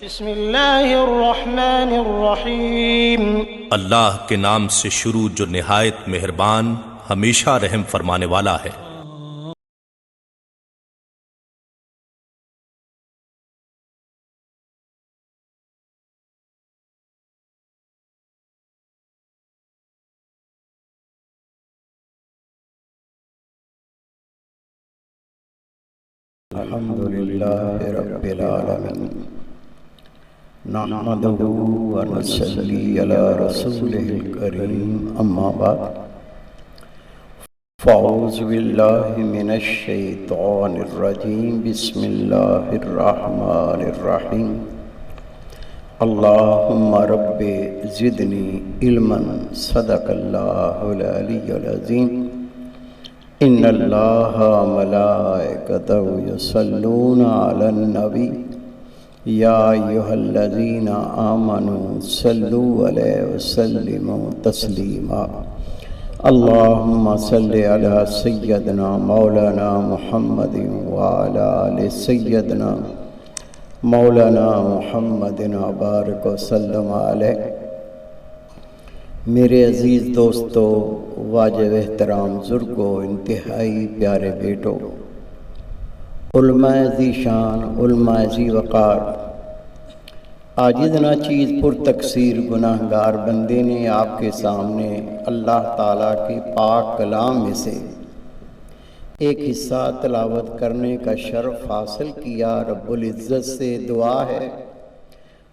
بسم اللہ الرحمن الرحیم۔ اللہ کے نام سے شروع جو نہایت مہربان ہمیشہ رحم فرمانے والا ہے۔ الحمدللہ رب العالمین نحمدہ ونصلی علی رسولہ الکریم اما بعد فاعوذ باللہ من الشیطان الرجیم بسم اللہ الرحمن الرحیم اللہم رب زدنی علما صدق اللہ العلی العظیم ان اللہ ملائکتہ یصلون علی النبی یا ایھا الذین آمنوا صلوا علیہ وسلموا تسلیما اللہم صلی علی سیدنا مولانا محمد وعلی آل سیدنا مولانا محمد وبارک وسلم علیہ۔ میرے عزیز دوستو، واجب احترام بزرگوں، انتہائی پیارے بیٹوں، علماء ذی شان، علماء ذی وقار، عاجز ناچیز پر تقصیر گناہگار بندے نے آپ کے سامنے اللہ تعالیٰ کے پاک کلام میں سے ایک حصہ تلاوت کرنے کا شرف حاصل کیا۔ رب العزت سے دعا ہے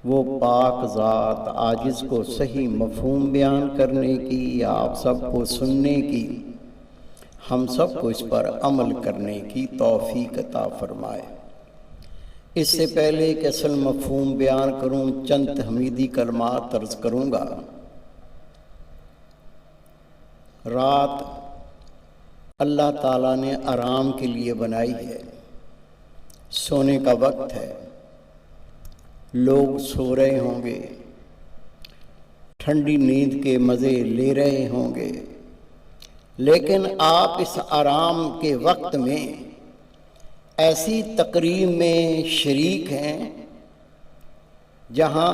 وہ پاک ذات عاجز کو صحیح مفہوم بیان کرنے کی، آپ سب کو سننے کی، ہم سب کو اس پر عمل کرنے کی توفیق عطا فرمائے۔ اس سے پہلے کہ اصل مفہوم بیان کروں، چند تحمیدی کلمات عرض کروں گا۔ رات اللہ تعالیٰ نے آرام کے لیے بنائی ہے، سونے کا وقت ہے، لوگ سو رہے ہوں گے، ٹھنڈی نیند کے مزے لے رہے ہوں گے، لیکن آپ اس آرام کے وقت میں ایسی تقریب میں شریک ہیں جہاں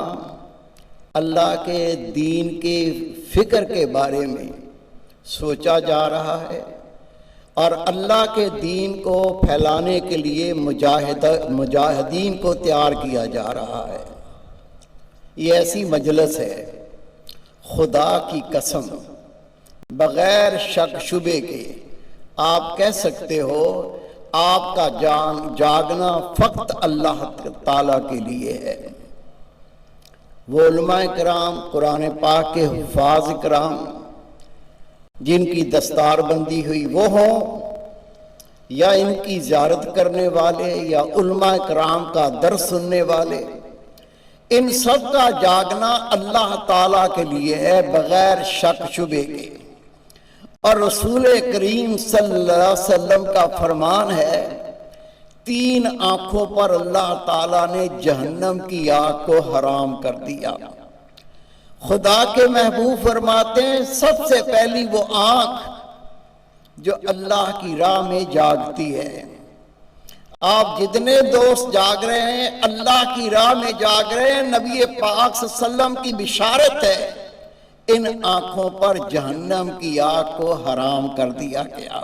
اللہ کے دین کے فکر کے بارے میں سوچا جا رہا ہے اور اللہ کے دین کو پھیلانے کے لیے مجاہدین کو تیار کیا جا رہا ہے۔ یہ ایسی مجلس ہے، خدا کی قسم بغیر شک شبے کے آپ کہہ سکتے ہو آپ کا جاگنا فقط اللہ تعالیٰ کے لیے ہے۔ وہ علماء کرام، قرآن پاک کے حفاظ کرام جن کی دستار بندی ہوئی وہ ہوں، یا ان کی زیارت کرنے والے، یا علماء کرام کا درس سننے والے، ان سب کا جاگنا اللہ تعالیٰ کے لیے ہے بغیر شک شبے کے۔ اور رسول کریم صلی اللہ علیہ وسلم کا فرمان ہے، 3 آنکھوں پر اللہ تعالیٰ نے جہنم کی آگ کو حرام کر دیا۔ خدا کے محبوب فرماتے ہیں سب سے پہلی وہ آنکھ جو اللہ کی راہ میں جاگتی ہے۔ آپ جتنے دوست جاگ رہے ہیں اللہ کی راہ میں جاگ رہے ہیں، نبی پاک صلی اللہ علیہ وسلم کی بشارت ہے ان آنکھوں پر جہنم کی آگ کو حرام کر دیا گیا۔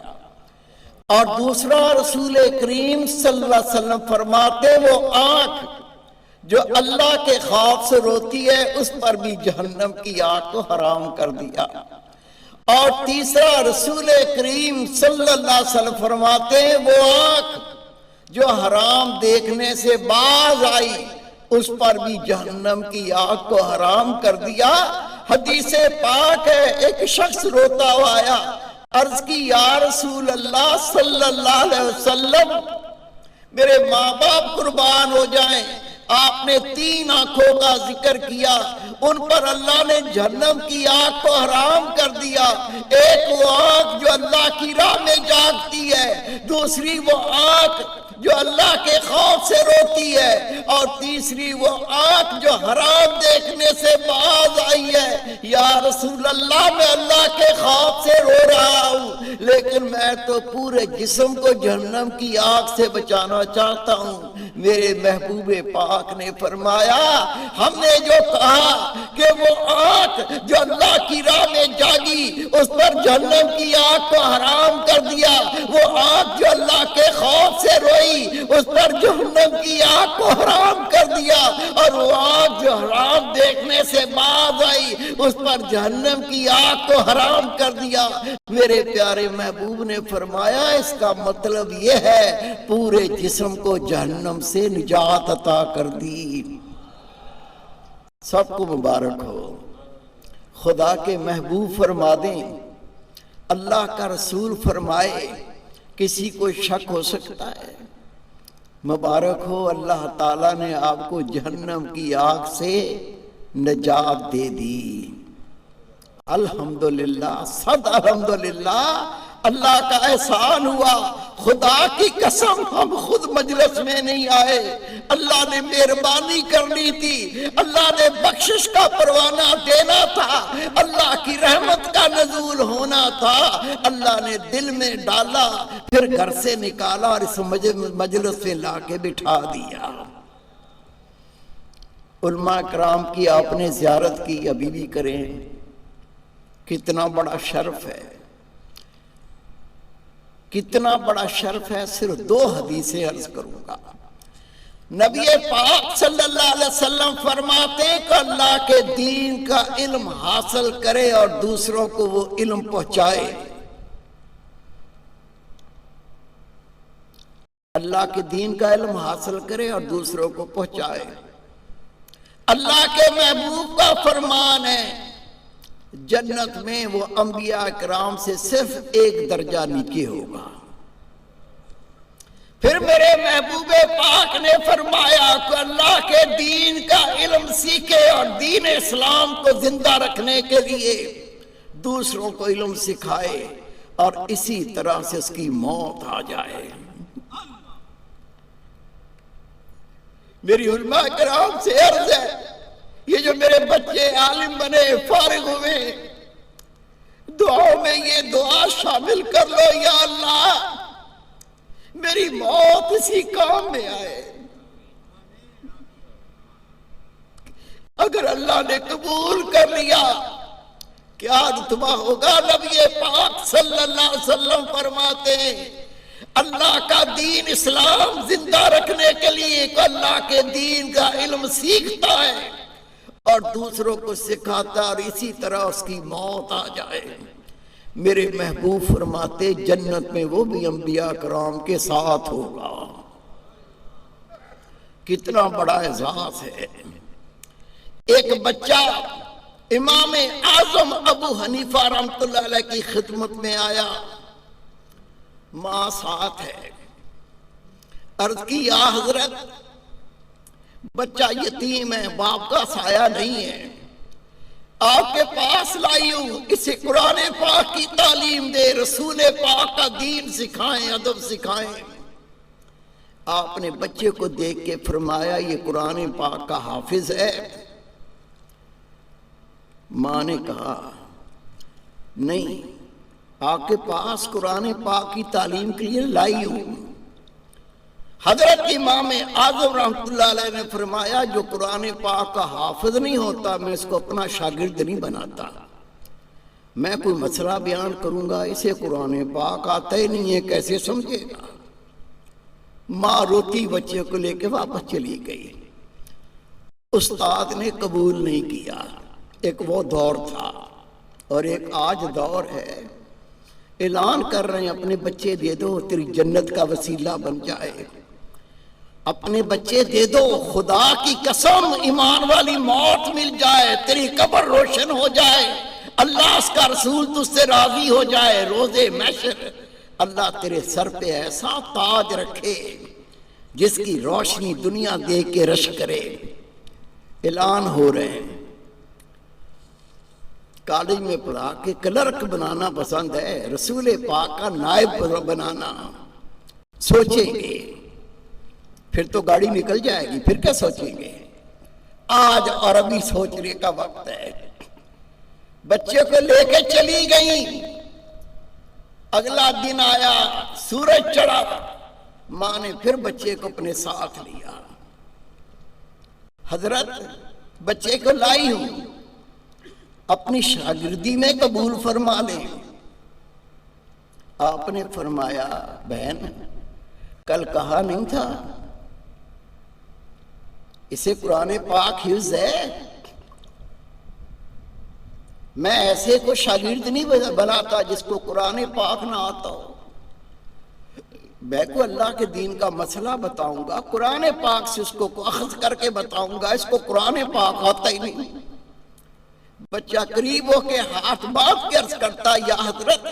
اور دوسرا رسول کریم صلی اللہ علیہ وسلم فرماتے وہ آنکھ جو اللہ کے خوف سے روتی ہے اس پر بھی جہنم کی آگ کو حرام کر دیا۔ اور تیسرا رسول کریم صلی اللہ علیہ وسلم فرماتے ہیں وہ آنکھ جو حرام دیکھنے سے باز آئی اس پر بھی جہنم کی آگ کو حرام کر دیا۔ حدیث پاک ہے، ایک شخص روتا ہوا آیا، عرض کی یا رسول اللہ صلی اللہ علیہ وسلم میرے ماں باپ قربان ہو جائیں، آپ نے 3 آنکھوں کا ذکر کیا، ان پر اللہ نے جہنم کی آگ کو حرام کر دیا۔ ایک وہ آنکھ جو اللہ کی راہ میں جاگتی ہے، دوسری وہ آنکھ جو اللہ کے خوف سے روتی ہے، اور تیسری وہ آنکھ جو حرام دیکھنے سے باز آئی ہے۔ یا رسول اللہ میں اللہ کے خوف سے رو رہا ہوں، لیکن میں تو پورے جسم کو جہنم کی آگ سے بچانا چاہتا ہوں۔ میرے محبوب پاک نے فرمایا ہم نے جو کہا کہ وہ آنکھ جو اللہ کی راہ میں جاگی اس پر جہنم کی آنکھ کو حرام کر دیا، وہ آنکھ جو اللہ کے خوف سے روئی اس پر جہنم کی آنکھ کو حرام کر دیا، اور وہ آنکھ جو حرام دیکھنے سے باز آئی اس پر جہنم کی آنکھ کو حرام کر دیا۔ میرے پیارے محبوب نے فرمایا اس کا مطلب یہ ہے پورے جسم کو جہنم سے نجات عطا کر دی۔ سب کو مبارک ہو۔ خدا کے محبوب فرما دیں، اللہ کا رسول فرمائے، کسی کو شک ہو سکتا ہے؟ مبارک ہو، اللہ تعالیٰ نے آپ کو جہنم کی آگ سے نجات دے دی۔ الحمدللہ، صد الحمدللہ، اللہ کا احسان ہوا۔ خدا کی قسم ہم خود مجلس میں نہیں آئے، اللہ نے مہربانی کرنی تھی، اللہ نے بخشش کا پروانہ دینا تھا، اللہ کی رحمت کا نزول ہونا تھا، اللہ نے دل میں ڈالا، پھر گھر سے نکالا اور اس مجلس میں لا کے بٹھا دیا۔ علماء کرام کی آپ نے زیارت کی، ابھی بھی کریں، کتنا بڑا شرف ہے، کتنا بڑا شرف ہے۔ صرف 2 حدیثیں عرض کروں گا۔ نبی پاک صلی اللہ علیہ وسلم فرماتے کہ اللہ کے دین کا علم حاصل کرے اور دوسروں کو وہ علم پہنچائے۔ اللہ کے دین کا علم حاصل کرے اور دوسروں کو پہنچائے۔ اللہ کے محبوب کا فرمان ہے جنت میں وہ انبیاء کرام سے صرف 1 درجہ نیچے ہوگا۔ پھر میرے محبوب پاک نے فرمایا کہ اللہ کے دین کا علم سیکھے اور دین اسلام کو زندہ رکھنے کے لیے دوسروں کو علم سکھائے اور اسی طرح سے اس کی موت آ جائے۔ میری علماء کرام سے عرض ہے، یہ جو میرے بچے عالم بنے، فارغ ہوئے، دعاؤں میں یہ دعا شامل کر لو، یا اللہ میری موت اسی کام میں آئے۔ اگر اللہ نے قبول کر لیا کیا رتبہ ہوگا؟ نبی پاک صلی اللہ علیہ وسلم فرماتے ہیں اللہ کا دین اسلام زندہ رکھنے کے لیے کہ اللہ کے دین کا علم سیکھتا ہے اور دوسروں کو سکھاتا اور اسی طرح اس کی موت آ جائے۔ میرے محبوب فرماتے جنت میں وہ بھی انبیاء کرام کے ساتھ ہوگا۔ کتنا بڑا اعزاز ہے۔ ایک بچہ امام اعظم ابو حنیفہ رحمۃ اللہ علیہ کی خدمت میں آیا، ماں ساتھ ہے، عرض کی یا حضرت بچہ یتیم ہے، باپ کا سایہ نہیں ہے، آپ کے پاس لائی ہوں، اسے قرآن پاک کی تعلیم دے، رسول پاک کا دین سکھائیں، ادب سکھائیں۔ آپ نے بچے کو دیکھ کے فرمایا یہ قرآن پاک کا حافظ ہے؟ ماں نے کہا نہیں، آپ کے پاس قرآن پاک کی تعلیم کے لیے لائی ہوں۔ حضرت امام اعظم رحمۃ اللہ علیہ نے فرمایا جو قرآن پاک کا حافظ نہیں ہوتا میں اس کو اپنا شاگرد نہیں بناتا، میں کوئی مسئلہ بیان کروں گا اسے قرآن پاک آتا ہی نہیں ہے، کیسے سمجھے گا؟ ماں روتی بچے کو لے کے واپس چلی گئی۔ استاد نے قبول نہیں کیا۔ ایک وہ دور تھا اور ایک آج دور ہے، اعلان کر رہے ہیں اپنے بچے دے دو تیری جنت کا وسیلہ بن جائے، اپنے بچے دے دو، خدا کی قسم ایمان والی موت مل جائے، تیری قبر روشن ہو جائے، اللہ اس کا رسول تجھ سے راضی ہو جائے، روزے محشر اللہ تیرے سر پہ ایسا تاج رکھے جس کی روشنی دنیا دیکھ کے رش کرے۔ اعلان ہو رہے ہیں، کالج میں پڑھا کہ کلرک بنانا پسند ہے، رسول پاک کا نائب بنانا سوچیں گے، پھر تو گاڑی نکل جائے گی، پھر کیا سوچیں گے؟ آج اور ابھی سوچنے کا وقت ہے۔ بچے کو لے کے چلی گئی، اگلا دن آیا، سورج چڑھا، ماں نے پھر بچے کو اپنے ساتھ لیا. حضرت بچے کو لائی ہوں, اپنی شاگردی میں قبول فرما لیں. آپ نے فرمایا بہن کل کہا نہیں تھا اسے قرآن پاک حفظ ہے؟ میں ایسے کو شاگرد نہیں بناتا جس کو قرآن پاک نہ آتا ہو. میں کو اللہ کے دین کا مسئلہ بتاؤں گا, قرآن پاک سے اس کو اخذ کر کے بتاؤں گا, اس کو قرآن پاک آتا ہی نہیں. بچہ قریب ہو کے ہاتھ باندھ کے عرض کرتا یا حضرت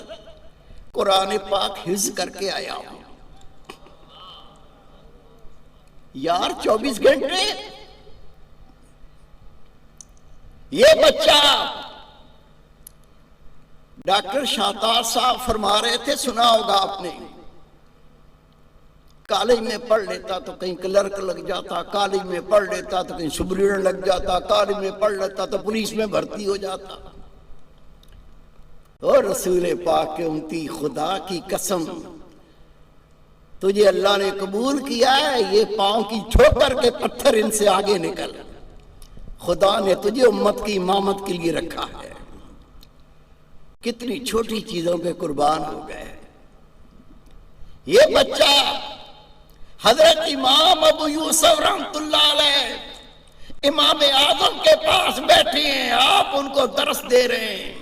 قرآن پاک حفظ کر کے آیا ہوں. یار 24 گھنٹے یہ بچہ, ڈاکٹر شاہتار صاحب فرما رہے تھے, سنا ہوگا آپ نے, کالج میں پڑھ لیتا تو کہیں کلرک لگ جاتا, کالج میں پڑھ لیتا تو کہیں سپرڈنٹ لگ جاتا, کالج میں پڑھ لیتا تو پولیس میں بھرتی ہو جاتا. اور رسول پاک کے امتی خدا کی قسم تجھے اللہ نے قبول کیا ہے, یہ پاؤں کی ٹھوکر کے پتھر ان سے آگے نکل. خدا نے تجھے امت کی امامت کے لیے رکھا ہے. کتنی چھوٹی چیزوں پہ قربان ہو گئے. یہ بچہ حضرت امام ابو یوسف رحمۃ اللہ علیہ امام اعظم کے پاس بیٹھے ہیں, آپ ان کو درس دے رہے ہیں.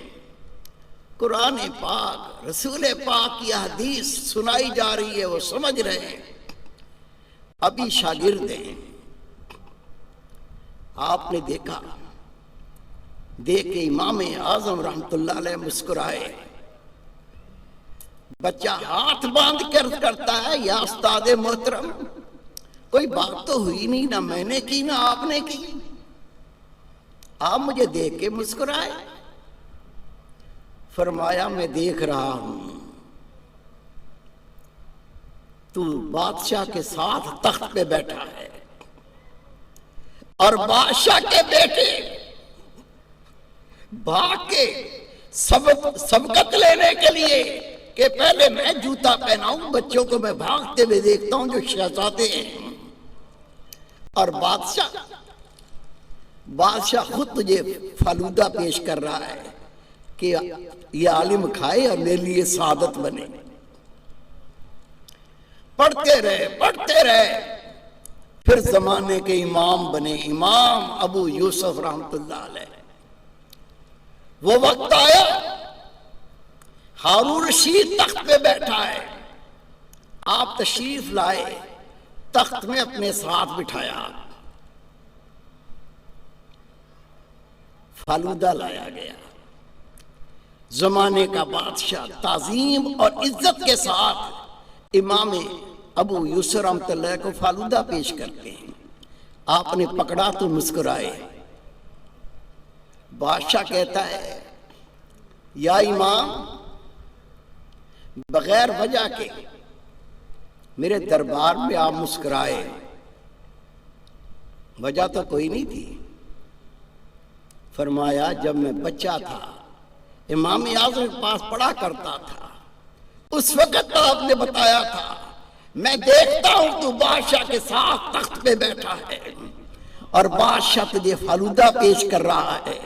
قرآن پاک رسول پاک کی حدیث سنائی جا رہی ہے, وہ سمجھ رہے ہیں. ابھی شاگرد ہیں. آپ نے دیکھا, دیکھ کے امام اعظم رحمۃ اللہ علیہ مسکرائے. بچہ ہاتھ باندھ کر کرتا ہے یا استاد محترم کوئی بات تو ہوئی نہیں, نہ میں نے کی نہ آپ نے کی, آپ مجھے دیکھ کے مسکرائے. فرمایا میں دیکھ رہا ہوں تو بادشاہ کے ساتھ تخت پہ بیٹھا ہے اور بادشاہ کے بیٹے بھاگ کے سبقت لینے کے لیے کہ پہلے میں جوتا پہناؤں. بچوں کو میں بھاگتے ہوئے دیکھتا ہوں جو شہزادے ہیں, اور بادشاہ خود تجھے فالودہ پیش کر رہا ہے کہ یہ عالم کھائے اور میرے لیے سعادت بنے. پڑھتے رہے پھر زمانے کے امام بنے, امام ابو یوسف رحمۃ اللہ علیہ. وہ وقت آیا ہارون رشید تخت پہ بیٹھا ہے, آپ تشریف لائے, تخت میں اپنے ساتھ بٹھایا, فالودہ لایا گیا. زمانے کا بادشاہ تعظیم اور عزت کے ساتھ امام ابو یوسف رحمۃ اللہ کو فالودہ پیش کرتے ہیں. آپ نے پکڑا تو مسکرائے. بادشاہ کہتا ہے یا امام بغیر وجہ کے میرے دربار میں آپ مسکرائے, وجہ تو کوئی نہیں تھی. فرمایا جب میں بچہ تھا امام اعظم کے پاس پڑھا کرتا تھا, اس وقت آپ نے بتایا تھا میں دیکھتا ہوں تو بادشاہ کے ساتھ تخت پہ بیٹھا ہے اور بادشاہ تجھے فالودہ پیش کر رہا ہے.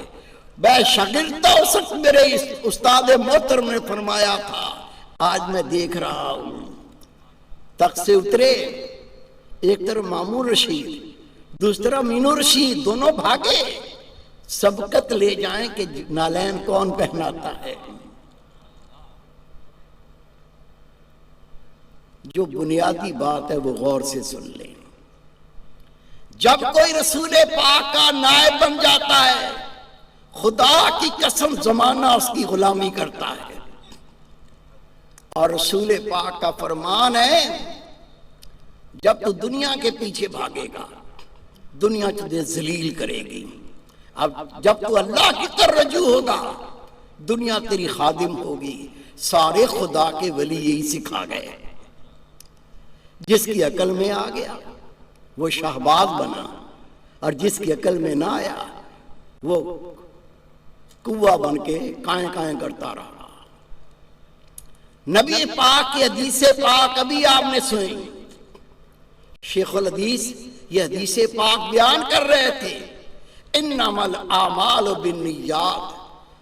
میں شاگرد تھا اس وقت, میرے استاد محترم نے فرمایا تھا, آج میں دیکھ رہا ہوں. تخت سے اترے, ایک طرف مامون رشید دوسرا مینو رشید, دونوں بھاگے سبقت لے جائیں کہ نالین کون پہناتا ہے. جو بنیادی بات ہے وہ غور سے سن لیں. جب کوئی رسول پاک کا نائب بن جاتا ہے خدا کی قسم زمانہ اس کی غلامی کرتا ہے. اور رسول پاک کا فرمان ہے جب تو دنیا کے پیچھے بھاگے گا دنیا تجھے ذلیل کرے گی, اب جب تو اللہ کی طرف رجوع ہوگا دنیا تیری خادم ہوگی. سارے خدا کے ولی یہی سکھا گئے. جس کی عقل میں آ گیا وہ شہباز بنا, اور جس کی عقل میں نہ آیا وہ کوہ بن کے کائیں کائیں کرتا رہا. نبی پاک کی حدیث پاک ابھی آپ نے سنی, شیخ الحدیث یہ حدیث پاک بیان کر رہے تھے، انما الاعمال بالنیات،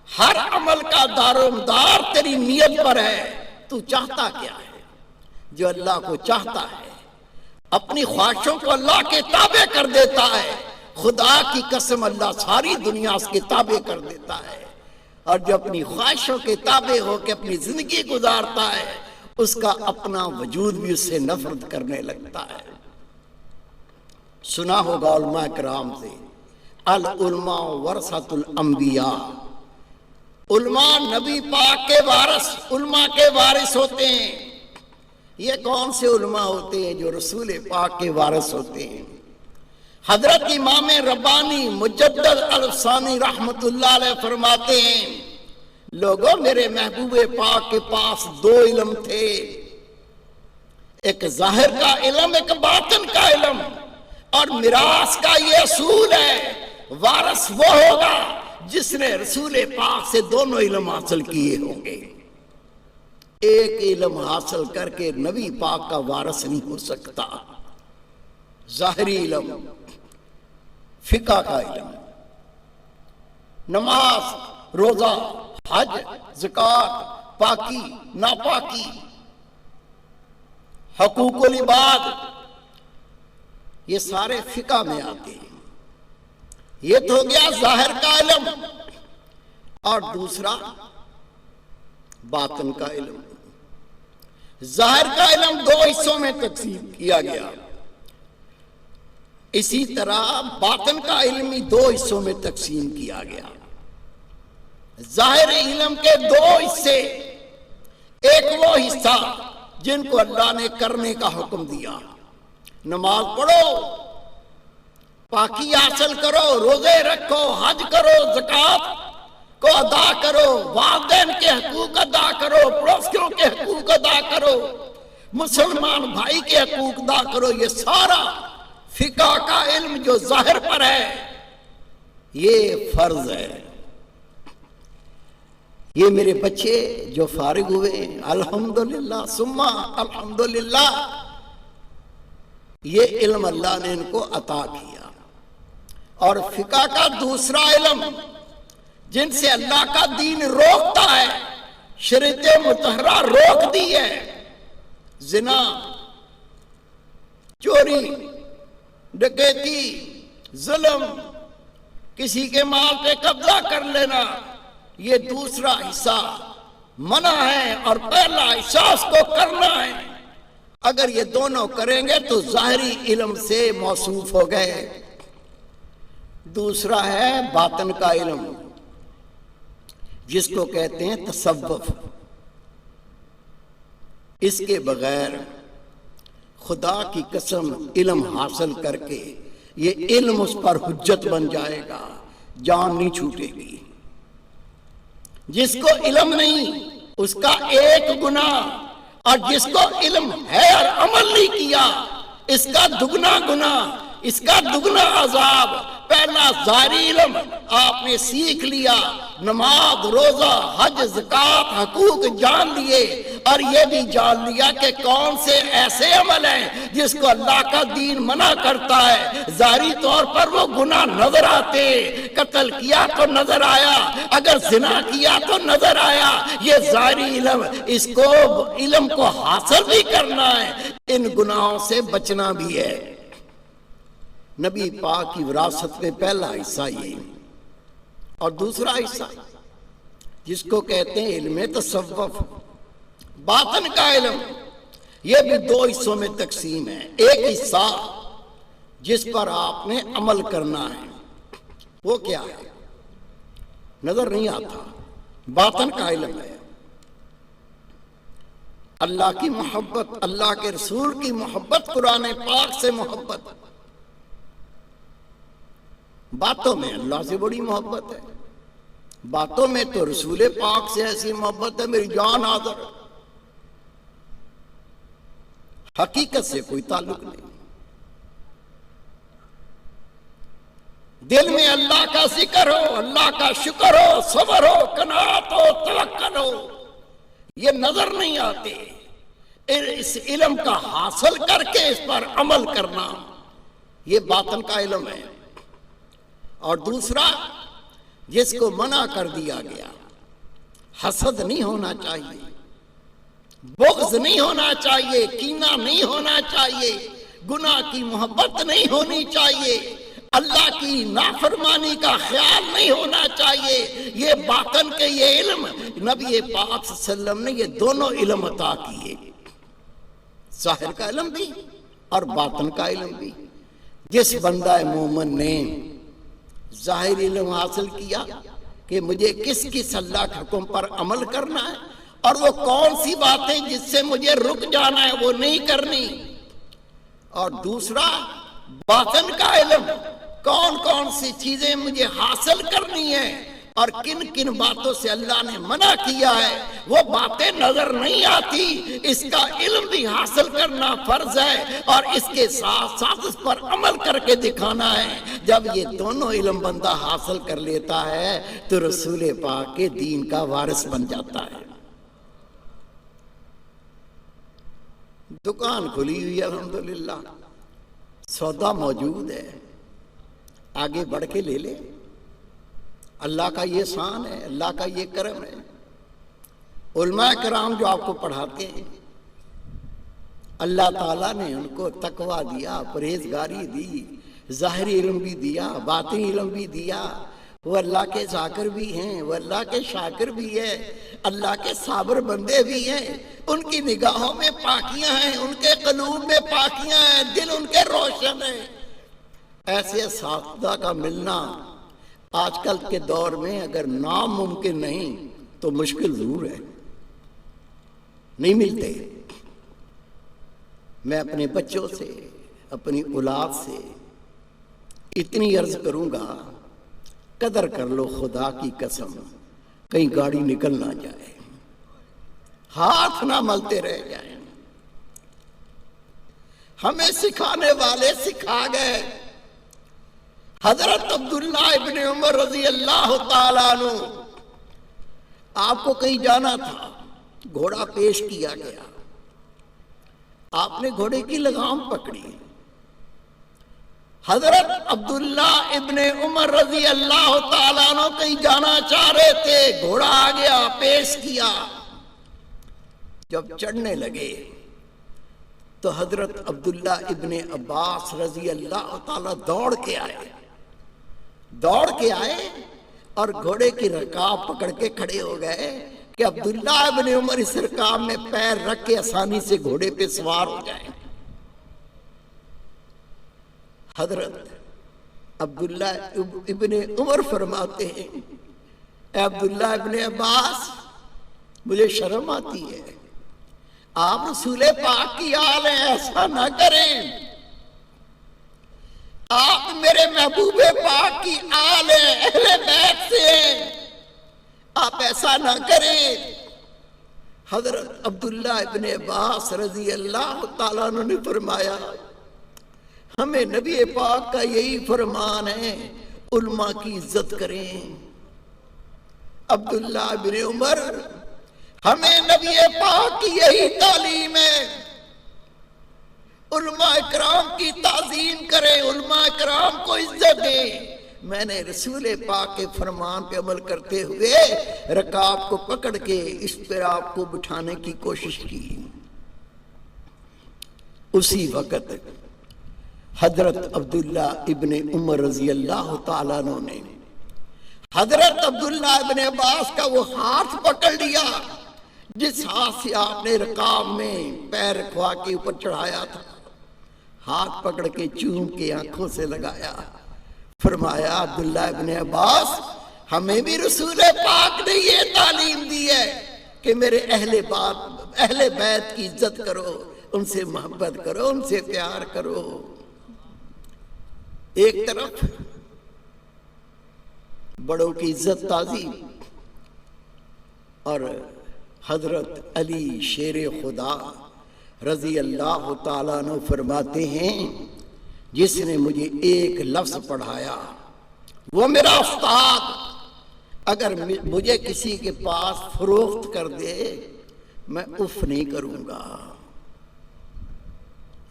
ہر عمل کا دار و مدار تیری نیت پر ہے، تو چاہتا کیا ہے؟ جو اللہ کو چاہتا ہے اپنی خواہشوں کو اللہ کے تابع کر دیتا ہے، خدا کی قسم اللہ ساری دنیا اس کے تابع کر دیتا ہے، اور جو اپنی خواہشوں کے تابع ہو کے اپنی زندگی گزارتا ہے اس کا اپنا وجود بھی اس سے نفرت کرنے لگتا ہے۔ سنا ہوگا علماء کرام سے، العلماء ورثۃ الانبیاء، علماء نبی پاک کے وارث، علماء کے وارث ہوتے ہیں۔ یہ کون سے علماء ہوتے ہیں؟ جو رسول پاک کے وارث ہوتے ہیں۔ حضرت امام ربانی مجدد الثانی رحمت اللہ علیہ فرماتے ہیں، لوگوں میرے محبوب پاک کے پاس دو علم تھے، ایک ظاہر کا علم، ایک باطن کا علم، اور میراث کا یہ اصول ہے، وارث وہ ہوگا جس نے رسول پاک سے دونوں علم حاصل کیے ہوں گے۔ ایک علم حاصل کر کے نبی پاک کا وارث نہیں ہو سکتا۔ ظاہری علم، فقہ کا علم، نماز، روزہ، حج، زکوٰۃ، پاکی، ناپاکی، حقوق العباد، یہ سارے فقہ میں آتے ہیں۔ یہ تو ہو گیا ظاہر کا علم، اور دوسرا باطن کا علم۔ ظاہر کا علم دو حصوں میں تقسیم کیا گیا، اسی طرح باطن کا علم بھی دو حصوں میں تقسیم کیا گیا۔ ظاہر علم کے دو حصے، ایک وہ حصہ جن کو اللہ نے کرنے کا حکم دیا، نماز پڑھو، پاکی حاصل کرو، روزے رکھو، حج کرو، زکوٰۃ کو ادا کرو، والدین کے حقوق ادا کرو، پڑوسیوں کے حقوق ادا کرو، مسلمان بھائی کے حقوق ادا کرو۔ یہ سارا فقہ کا علم جو ظاہر پر ہے یہ فرض ہے۔ یہ میرے بچے جو فارغ ہوئے الحمدللہ ثم الحمدللہ، یہ علم اللہ نے ان کو عطا کیا۔ اور فقہ کا دوسرا علم جن سے اللہ کا دین روکتا ہے، شریعت مطہرہ روک دی ہے، زنا، چوری، ڈکیتی، ظلم، کسی کے مال پہ قبضہ کر لینا، یہ دوسرا حصہ منع ہے، اور پہلا حصہ اس کو کرنا ہے۔ اگر یہ دونوں کریں گے تو ظاہری علم سے موصوف ہو گئے۔ دوسرا ہے باطن کا علم، جس کو کہتے ہیں تصوف۔ اس کے بغیر خدا کی قسم علم حاصل کر کے یہ علم اس پر حجت بن جائے گا، جان نہیں چھوٹے گی۔ جس کو علم نہیں اس کا ایک گناہ، اور جس کو علم ہے اور عمل نہیں کیا اس کا دگنا گناہ، اس کا دگنا عذاب۔ پہلا ظاہری علم آپ نے سیکھ لیا، نماز، روزہ، حج، زکوٰۃ، حقوق جان لیے، اور یہ بھی جان لیا کہ کون سے ایسے عمل ہیں جس کو اللہ کا دین منع کرتا ہے۔ ظاہری طور پر وہ گناہ نظر آتے، قتل کیا تو نظر آیا، اگر زنا کیا تو نظر آیا۔ یہ ظاہری علم، اس کو علم کو حاصل بھی کرنا ہے، ان گناہوں سے بچنا بھی ہے۔ نبی پاک کی وراثت میں پہلا حصہ یہ، اور دوسرا حصہ جس کو کہتے ہیں علم تصوف، باطن کا علم، یہ بھی دو حصوں میں تقسیم ہے۔ ایک حصہ جس پر آپ نے عمل کرنا ہے، وہ کیا ہے؟ نظر نہیں آتا، باطن کا علم ہے۔ اللہ کی محبت، اللہ کے رسول کی محبت، قرآن پاک سے محبت۔ باتوں میں اللہ سے بڑی محبت ہے، باتوں میں تو رسول پاک سے ایسی محبت ہے میری جان حاضر، حقیقت سے کوئی تعلق نہیں۔ دل میں اللہ کا ذکر ہو، اللہ کا شکر ہو، صبر ہو، قناعت ہو، توکل ہو، یہ نظر نہیں آتے۔ اس علم کا حاصل کر کے اس پر عمل کرنا، یہ باطن کا علم ہے۔ اور دوسرا، جس کو منع کر دیا گیا، حسد نہیں ہونا چاہیے، بغض نہیں ہونا چاہیے، کینہ نہیں ہونا چاہیے، گناہ کی محبت نہیں ہونی چاہیے، اللہ کی نافرمانی کا خیال نہیں ہونا چاہیے، یہ باطن کے یہ علم نبی پاک صلی اللہ علیہ وسلم نے یہ دونوں علم عطا کیے، ظاہر کا علم بھی اور باطن کا علم بھی۔ جس بندہ مومن نے ظاہر علم حاصل کیا کہ مجھے کس کس اللہ کے حکم پر عمل کرنا ہے اور وہ کون سی باتیں جس سے مجھے رک جانا ہے وہ نہیں کرنی، اور دوسرا باطن کا علم، کون کون سی چیزیں مجھے حاصل کرنی ہیں اور کن کن باتوں سے اللہ نے منع کیا ہے، وہ باتیں نظر نہیں آتی، اس کا علم بھی حاصل کرنا فرض ہے اور اس کے ساتھ ساتھ اس پر عمل کر کے دکھانا ہے۔ جب یہ دونوں علم بندہ حاصل کر لیتا ہے تو رسول پاک کے دین کا وارث بن جاتا ہے۔ دکان کھلی ہوئی الحمدللہ، سودا موجود ہے، آگے بڑھ کے لے لے، اللہ کا یہ شان ہے، اللہ کا یہ کرم ہے۔ علماء کرام جو آپ کو پڑھاتے ہیں، اللہ تعالیٰ نے ان کو تقویٰ دیا، پرہیزگاری دی، ظاہری علم بھی دیا، باطنی علم بھی دیا، وہ اللہ کے ذاکر بھی ہیں، وہ اللہ کے شاکر بھی ہیں، اللہ کے صابر بندے بھی ہیں، ان کی نگاہوں میں پاکیاں ہیں، ان کے قلوب میں پاکیاں ہیں، دل ان کے روشن ہیں۔ ایسے اساتذہ کا ملنا آج کل کے دور میں اگر ناممکن نہیں تو مشکل ضرور ہے، نہیں ملتے۔ میں اپنے بچوں سے، اپنی اولاد سے اتنی عرض کروں گا، قدر کر لو خدا کی قسم، کہیں گاڑی نکل نہ جائے، ہاتھ نہ ملتے رہ جائیں۔ ہمیں سکھانے والے سکھا گئے۔ حضرت عبداللہ ابن عمر رضی اللہ تعالیٰ عنہ، آپ کو کہیں جانا تھا، گھوڑا پیش کیا گیا، آپ نے گھوڑے کی لگام پکڑی، حضرت عبداللہ ابن عمر رضی اللہ تعالیٰ عنہ کہیں جانا چاہ رہے تھے، گھوڑا آ گیا، پیش کیا، جب چڑھنے لگے تو حضرت عبداللہ ابن عباس رضی اللہ تعالیٰ دوڑ کے آئے اور گھوڑے کی رکاب پکڑ کے کھڑے ہو گئے کہ عبداللہ ابن عمر اس رکاب میں پیر رکھ کے آسانی سے گھوڑے پہ سوار ہو جائیں۔ حضرت عبداللہ ابن عمر فرماتے ہیں، اے عبداللہ ابن عباس، مجھے شرم آتی ہے، آپ رسول پاک کی آل ہیں، ایسا نہ کریں، آپ میرے محبوب پاک کی آل ہیں، اہل بیت سے ہیں، آپ ایسا نہ کریں۔ حضرت عبداللہ ابن عباس رضی اللہ تعالیٰ عنہ نے فرمایا، ہمیں نبی پاک کا یہی فرمان ہے، علماء کی عزت کریں۔ عبداللہ ابن عمر، ہمیں نبی پاک کی یہی تعلیم ہے، علماء کرام کی تعظیم کریں، علماء کرام کو عزت دیں۔ میں نے رسول پاک کے فرمان پہ عمل کرتے ہوئے رکاب کو پکڑ کے اس پر آپ کو بٹھانے کی کوشش کی۔ اسی وقت حضرت عبداللہ ابن عمر رضی اللہ تعالیٰ عنہ نے حضرت عبداللہ ابن عباس کا وہ ہاتھ پکڑ لیا جس ہاتھ سے آپ نے رکاب میں پیر رکھوا کے اوپر چڑھایا تھا، ہاتھ پکڑ کے چوم کے آنکھوں سے لگایا، فرمایا عبداللہ ابن عباس، ہمیں بھی رسول پاک نے یہ تعلیم دی ہے کہ میرے اہل بیت کی عزت کرو، ان سے محبت کرو، ان سے پیار کرو۔ ایک طرف بڑوں کی عزت تعظیم اور حضرت علی شیر خدا رضی اللہ تعالیٰ عنہ فرماتے ہیں، جس نے مجھے ایک لفظ پڑھایا وہ میرا استاد، اگر مجھے کسی کے پاس فروخت کر دے میں اف نہیں کروں گا،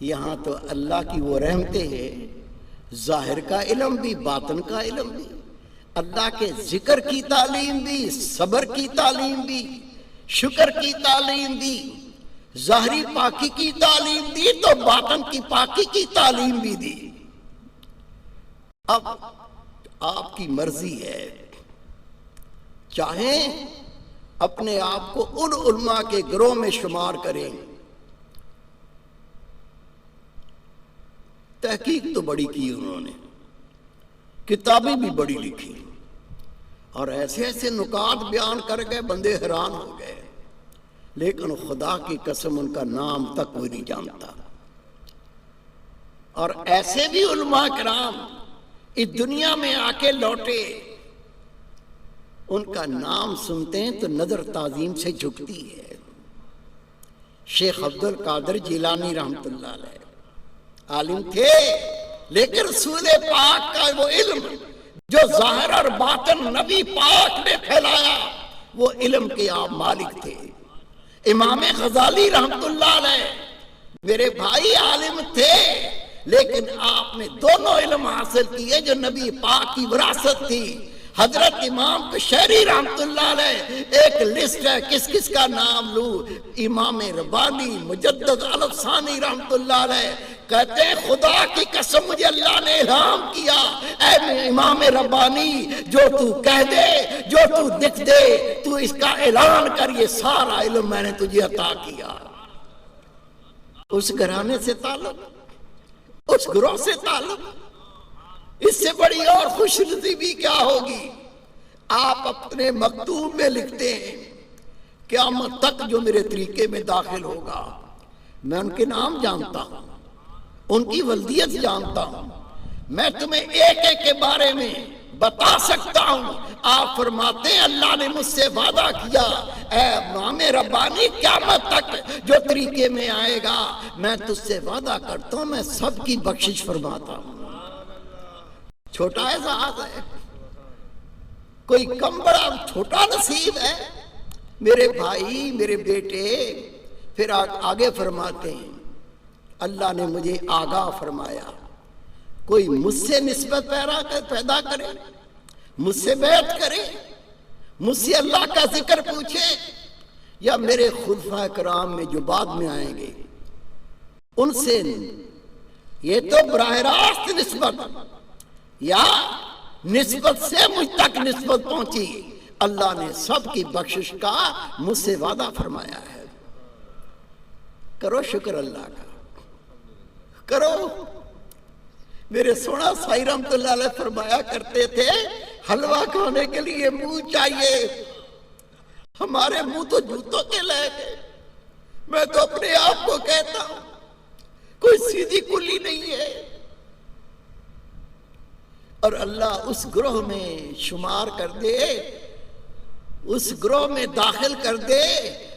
یہاں تو اللہ کی وہ رحمتیں ہیں، ظاہر کا علم بھی، باطن کا علم بھی، اللہ کے ذکر کی تعلیم بھی، صبر کی تعلیم بھی، شکر کی تعلیم بھی، ظاہری پاکی کی تعلیم دی تو باطن کی پاکی کی تعلیم بھی دی۔ اب آپ کی مرضی ہے، چاہیں اپنے آپ کو ان علماء کے گروہ میں شمار کریں، تحقیق تو بڑی کی انہوں نے، کتابیں بھی بڑی لکھی، اور ایسے ایسے نکات بیان کر گئے بندے حیران ہو گئے، لیکن خدا کی قسم ان کا نام تک کوئی نہیں جانتا۔ اور ایسے بھی علماء کرام اس دنیا میں آ کے لوٹے، ان کا نام سنتے ہیں تو نظر تعظیم سے جھکتی ہے۔ شیخ عبد القادر جیلانی رحمۃ اللہ علیہ عالم تھے، لیکن رسول پاک کا وہ علم جو ظاہر اور باطن نبی پاک نے پھیلایا، وہ علم کے آپ مالک تھے۔ امام غزالی رحمۃ اللہ علیہ میرے بھائی عالم تھے، لیکن آپ نے دونوں علم حاصل کیے جو نبی پاک کی وراثت تھی۔ حضرت امام قشیری رحمت اللہ علیہ، ایک لسٹ ہے کس کس کا نام لوں، امام ربانی مجدد الفسانی رحمت اللہ علیہ کہتے ہیں خدا کی قسم مجھے اللہ نے الہام کیا، اے امام ربانی جو تو کہہ دے، جو تو دکھ دے، تو اس کا اعلان کر، یہ سارا علم میں نے تجھے عطا کیا۔ اس گھرانے سے تعلق، اس گروہ سے تعلق، اس سے بڑی اور خوش نصیبی کیا ہوگی؟ آپ اپنے مکتوب میں لکھتے ہیں قیامت تک جو میرے طریقے میں داخل ہوگا، میں ان کے نام جانتا ہوں، ان کی ولدیت جانتا ہوں، میں تمہیں ایک ایک کے بارے میں بتا سکتا ہوں۔ آپ فرماتے ہیں اللہ نے مجھ سے وعدہ کیا، اے امام ربانی قیامت تک جو طریقے میں آئے گا میں تجھ سے وعدہ کرتا ہوں میں سب کی بخشش فرماتا ہوں۔ چھوٹا اعزاز ہے، کوئی کم بڑا چھوٹا نصیب ہے میرے بھائی، میرے بیٹے۔ پھر آگے فرماتے ہیں اللہ نے مجھے آگاہ فرمایا، کوئی مجھ سے نسبت پیدا کرے، مجھ سے بیعت کرے، مجھ سے اللہ کا ذکر پوچھے، یا میرے خلفاء کرام میں جو بعد میں آئیں گے ان سے، یہ تو براہ راست نسبت یا نسبت سے مجھ تک نسبت پہنچی، اللہ نے سب کی بخشش کا مجھ سے وعدہ فرمایا ہے۔ کرو شکر اللہ کا، کرو۔ میرے سونا سائی رحمت اللہ علیہ فرمایا کرتے تھے حلوہ کھانے کے لیے منہ چاہیے، ہمارے منہ تو جوتوں کے لے گئے۔ میں تو اپنے آپ کو کہتا ہوں کوئی سیدھی کلی نہیں ہے، اور اللہ اس گروہ میں شمار کر دے، اس گروہ میں داخل کر دے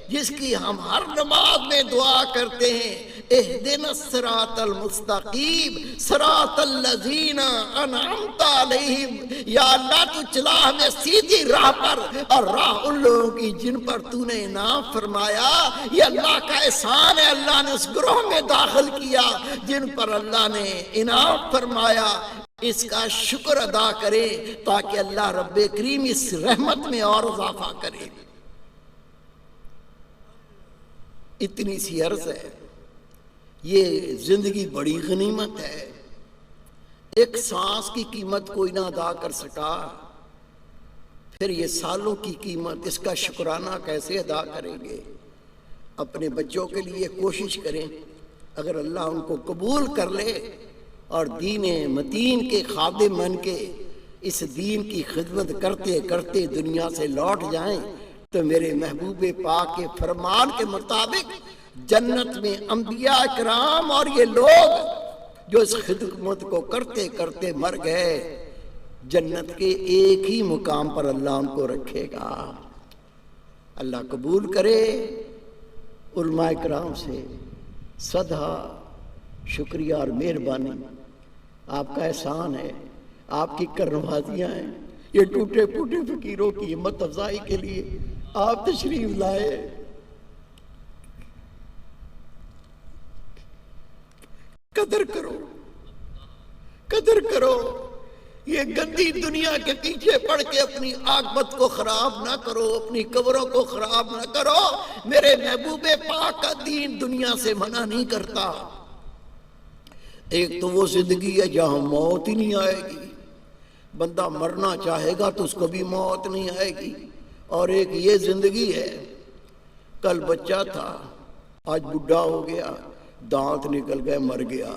جس کی ہم ہر نماز میں دعا کرتے ہیں، اہدنا الصراط المستقیم صراط الذین انعمت علیہم، یا اللہ تو چلا ہمیں سیدھی راہ پر، اور راہ ان لوگوں کی جن پر تو نے انعام فرمایا۔ یہ اللہ کا احسان ہے، اللہ نے اس گروہ میں داخل کیا جن پر اللہ نے انعام فرمایا۔ اس کا شکر ادا کرے تاکہ اللہ رب کریم اس رحمت میں اور اضافہ کرے۔ اتنی سی عرض ہے، یہ زندگی بڑی غنیمت ہے، ایک سانس کی قیمت کوئی نہ ادا کر سکا، پھر یہ سالوں کی قیمت، اس کا شکرانہ کیسے ادا کریں گے؟ اپنے بچوں کے لیے کوشش کریں، اگر اللہ ان کو قبول کر لے اور دین متین کے خادم بن کے اس دین کی خدمت کرتے کرتے دنیا سے لوٹ جائیں تو میرے محبوب پاک کے فرمان کے مطابق جنت میں انبیاء کرام اور یہ لوگ جو اس خدمت کو کرتے کرتے مر گئے، جنت کے ایک ہی مقام پر اللہ ان کو رکھے گا۔ اللہ قبول کرے۔ علماء کرام سے صدہ شکریہ اور مہربانی، آپ کا احسان ہے، آپ کی کرنوازیاں ہیں، یہ ٹوٹے پھوٹے فقیروں کی ہمت افزائی کے لیے آپ تشریف لائے۔ قدر کرو، قدر کرو. یہ گندی دنیا کے پیچھے پڑ کے اپنی عاقبت کو خراب نہ کرو، اپنی قبروں کو خراب نہ کرو. میرے محبوب پاک کا دین دنیا سے منع نہیں کرتا. ایک تو وہ زندگی ہے جہاں موت ہی نہیں آئے گی، بندہ مرنا چاہے گا تو اس کو بھی موت نہیں آئے گی. اور ایک یہ زندگی ہے، کل بچہ تھا آج بڈھا ہو گیا، دانت نکل گئے، مر گیا،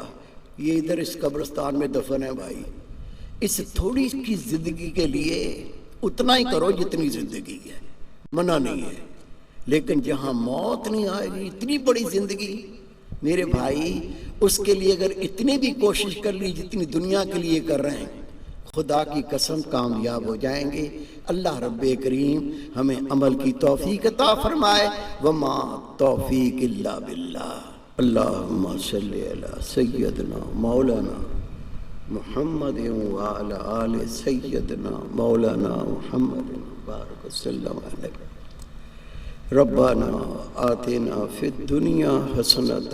یہ ادھر اس قبرستان میں دفن ہے. بھائی اس تھوڑی کی زندگی کے لیے اتنا ہی کرو جتنی زندگی ہے، منع نہیں ہے. لیکن جہاں موت نہیں آئے گی، اتنی بڑی زندگی میرے بھائی، اس کے لیے اگر اتنی بھی کوشش کر لی جتنی دنیا کے لیے کر رہے ہیں، خدا کی قسم کامیاب ہو جائیں گے. اللہ رب کریم ہمیں عمل کی توفیق عطا فرمائے. وما توفیق الا باللہ. اللہم صلی علی سیدنا مولانا محمد وعلی آل سیدنا مولانا محمد بارک وسلم علیہ. ربنا آتنا فی الدنیا حسنۃ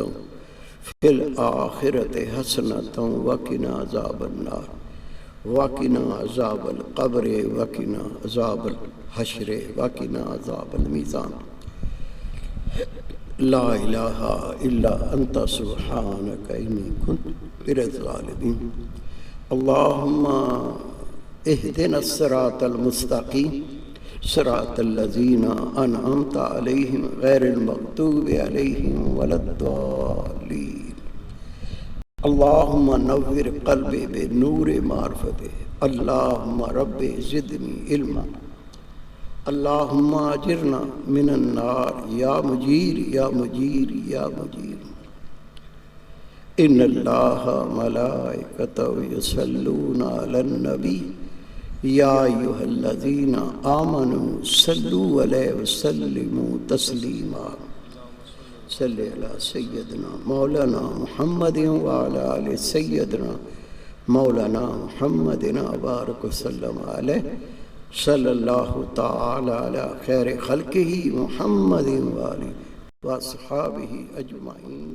فی الآخرۃ حسنۃ وقنا عذاب النار وقنا عذاب القبر وقنا عذاب الحشر وقنا عذاب المیزان. لا الہ الا انت سبحانک انی کنت من الظالمین. اللہم اہدنا الصراط المستقیم صراط الذین انعمت علیہم غیر المغضوب علیہم ولا الضالین. اللہم نور قلبی بنور معرفت. اللہم رب زدنی علما. اللہم اجرنا من النار یا مجیر یا مجیر یا مجیر. ان اللہ ملائکتہ یصلون علی النبی یا ایھا الذین آمنوا صلوا علیہ وسلموا تسلیما. صلی علی سیدنا مولانا محمد وعلی آل سیدنا مولانا محمد بارک وسلم علیہ. صلی اللہ تعالی علی خیر خلقہ محمد وآلہ واصحابہ اجمعین.